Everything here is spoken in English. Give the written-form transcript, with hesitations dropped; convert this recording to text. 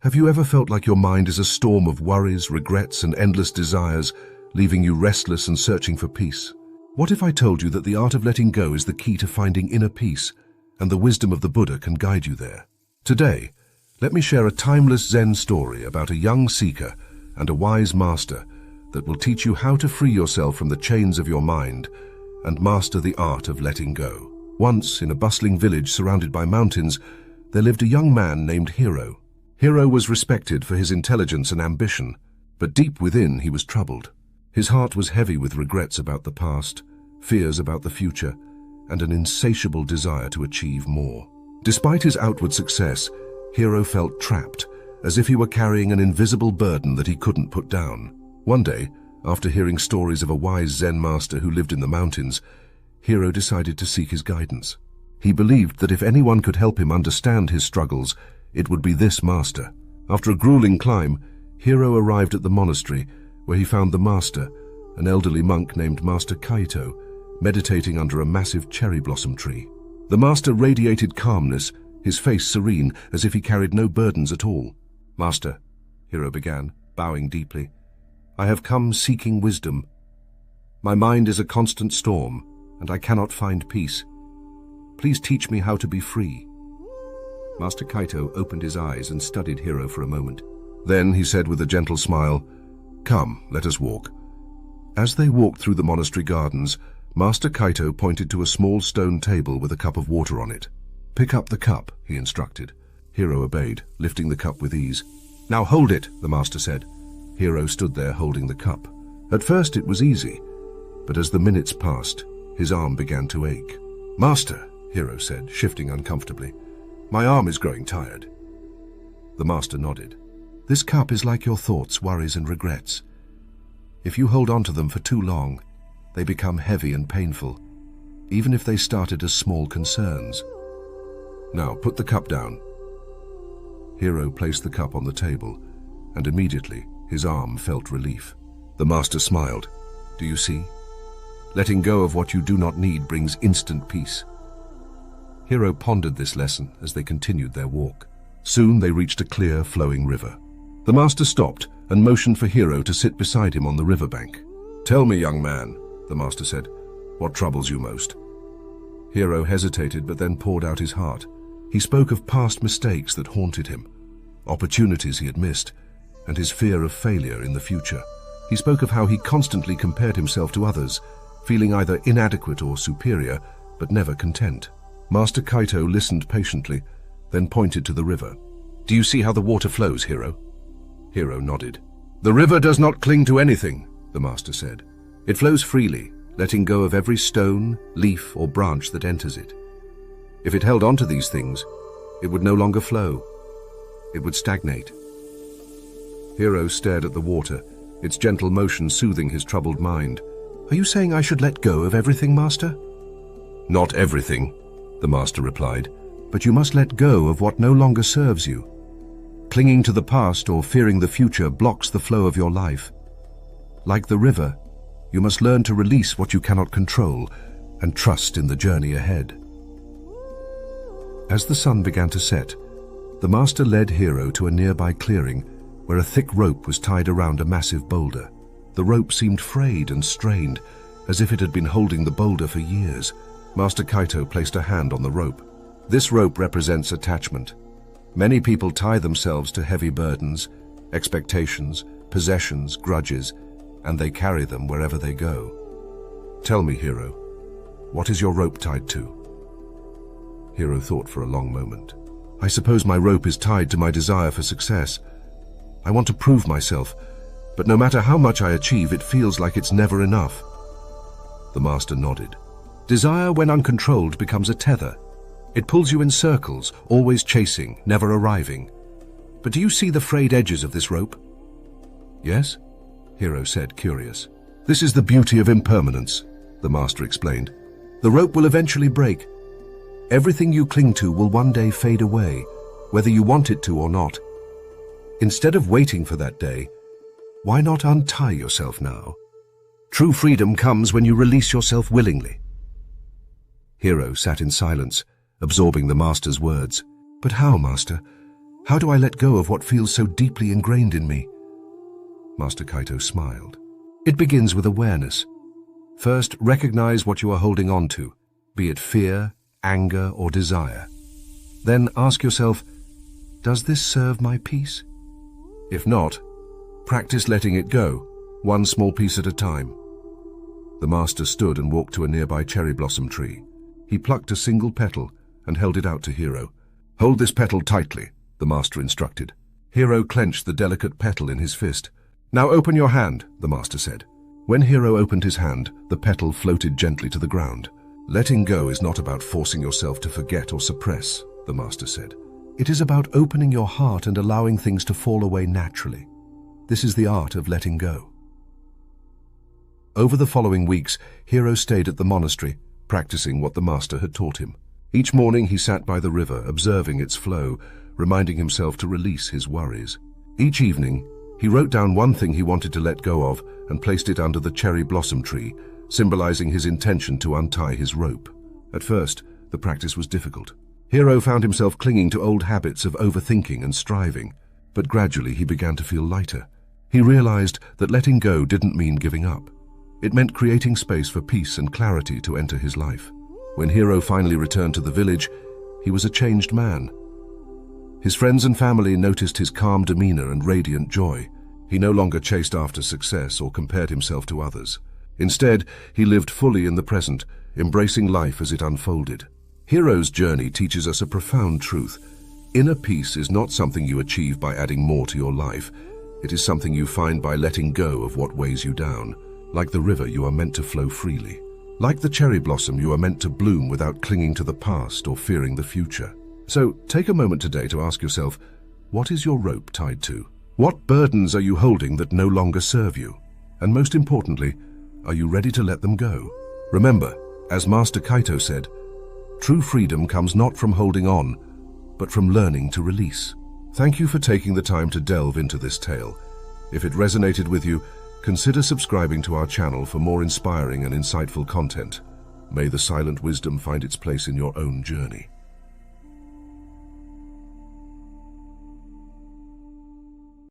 Have you ever felt like your mind is a storm of worries, regrets, and endless desires, leaving you restless and searching for peace? What if I told you that the art of letting go is the key to finding inner peace, and the wisdom of the Buddha can guide you there? Today, let me share a timeless Zen story about a young seeker and a wise master that will teach you how to free yourself from the chains of your mind and master the art of letting go. Once, in a bustling village surrounded by mountains, there lived a young man named Hiro. Hiro was respected for his intelligence and ambition, but deep within he was troubled. His heart was heavy with regrets about the past, fears about the future, and an insatiable desire to achieve more. Despite his outward success, Hiro felt trapped, as if he were carrying an invisible burden that he couldn't put down. One day, after hearing stories of a wise Zen master who lived in the mountains, Hiro decided to seek his guidance. He believed that if anyone could help him understand his struggles, it would be this master. After a grueling climb, Hiro arrived at the monastery, where he found the master, an elderly monk named Master Kaito, meditating under a massive cherry blossom tree. The master radiated calmness, his face serene, as if he carried no burdens at all. "Master," Hiro began, bowing deeply, "I have come seeking wisdom. My mind is a constant storm, and I cannot find peace. Please teach me how to be free." Master Kaito opened his eyes and studied Hiro for a moment. Then he said with a gentle smile, "Come, let us walk." As they walked through the monastery gardens, Master Kaito pointed to a small stone table with a cup of water on it. "Pick up the cup," he instructed. Hiro obeyed, lifting the cup with ease. "Now hold it," the master said. Hiro stood there holding the cup. At first it was easy, but as the minutes passed, his arm began to ache. "Master," Hiro said, shifting uncomfortably, "my arm is growing tired." The master nodded. "This cup is like your thoughts, worries, and regrets. If you hold on to them for too long, they become heavy and painful, even if they started as small concerns. Now put the cup down." Hiro placed the cup on the table, and immediately his arm felt relief. The master smiled. "Do you see? Letting go of what you do not need brings instant peace." Hiro pondered this lesson as they continued their walk. Soon they reached a clear, flowing river. The master stopped and motioned for Hiro to sit beside him on the riverbank. "Tell me, young man," the master said, "what troubles you most?" Hiro hesitated but then poured out his heart. He spoke of past mistakes that haunted him, opportunities he had missed, and his fear of failure in the future. He spoke of how he constantly compared himself to others, feeling either inadequate or superior, but never content. Master Kaito listened patiently, then pointed to the river. "Do you see how the water flows, Hiro?" Hiro nodded. "The river does not cling to anything," the master said. "It flows freely, letting go of every stone, leaf, or branch that enters it. If it held on to these things, it would no longer flow. It would stagnate." Hiro stared at the water, its gentle motion soothing his troubled mind. "Are you saying I should let go of everything, Master?" "Not everything," the master replied, "but you must let go of what no longer serves you. Clinging to the past or fearing the future blocks the flow of your life. Like the river, you must learn to release what you cannot control and trust in the journey ahead." As the sun began to set, the master led Hiro to a nearby clearing where a thick rope was tied around a massive boulder. The rope seemed frayed and strained, as if it had been holding the boulder for years. Master Kaito placed a hand on the rope. "This rope represents attachment. Many people tie themselves to heavy burdens, expectations, possessions, grudges, and they carry them wherever they go. Tell me, Hiro, what is your rope tied to?" Hiro thought for a long moment. "I suppose my rope is tied to my desire for success. I want to prove myself, but no matter how much I achieve, it feels like it's never enough." The master nodded. "Desire, when uncontrolled, becomes a tether. It pulls you in circles, always chasing, never arriving. But do you see the frayed edges of this rope?" "Yes," Hiro said, curious. "This is the beauty of impermanence," the master explained. "The rope will eventually break. Everything you cling to will one day fade away, whether you want it to or not. Instead of waiting for that day, why not untie yourself now? True freedom comes when you release yourself willingly." Hiro sat in silence, absorbing the master's words. "But how, Master? How do I let go of what feels so deeply ingrained in me? Master Kaito smiled. It begins with awareness. First, recognize what you are holding on to, be it fear, anger, or desire. Then ask yourself, does this serve my peace? If not, practice letting it go, one small piece at a time. The master stood and walked to a nearby cherry blossom tree. He plucked a single petal and held it out to Hiro. Hold this petal tightly, the master instructed. Hiro clenched the delicate petal in his fist. Now open your hand, the master said. When Hiro opened his hand, the petal floated gently to the ground. Letting go is not about forcing yourself to forget or suppress, the master said. It is about opening your heart and allowing things to fall away naturally. This is the art of letting go. Over the following weeks, Hiro stayed at the monastery, practicing what the master had taught him. Each morning he sat by the river, observing its flow, reminding himself to release his worries. Each evening, he wrote down one thing he wanted to let go of and placed it under the cherry blossom tree, symbolizing his intention to untie his rope. At first, the practice was difficult. Hiro found himself clinging to old habits of overthinking and striving, but gradually he began to feel lighter. He realized that letting go didn't mean giving up. It meant creating space for peace and clarity to enter his life. When Hiro finally returned to the village, he was a changed man. His friends and family noticed his calm demeanor and radiant joy. He no longer chased after success or compared himself to others. Instead, he lived fully in the present, embracing life as it unfolded. Hiro's journey teaches us a profound truth. Inner peace is not something you achieve by adding more to your life. It is something you find by letting go of what weighs you down. Like the river, you are meant to flow freely. Like the cherry blossom, you are meant to bloom without clinging to the past or fearing the future. So take a moment today to ask yourself, what is your rope tied to? What burdens are you holding that no longer serve you? And most importantly, are you ready to let them go? Remember, as Master Kaito said, true freedom comes not from holding on, but from learning to release. Thank you for taking the time to delve into this tale. If it resonated with you, consider subscribing to our channel for more inspiring and insightful content. May the silent wisdom find its place in your own journey.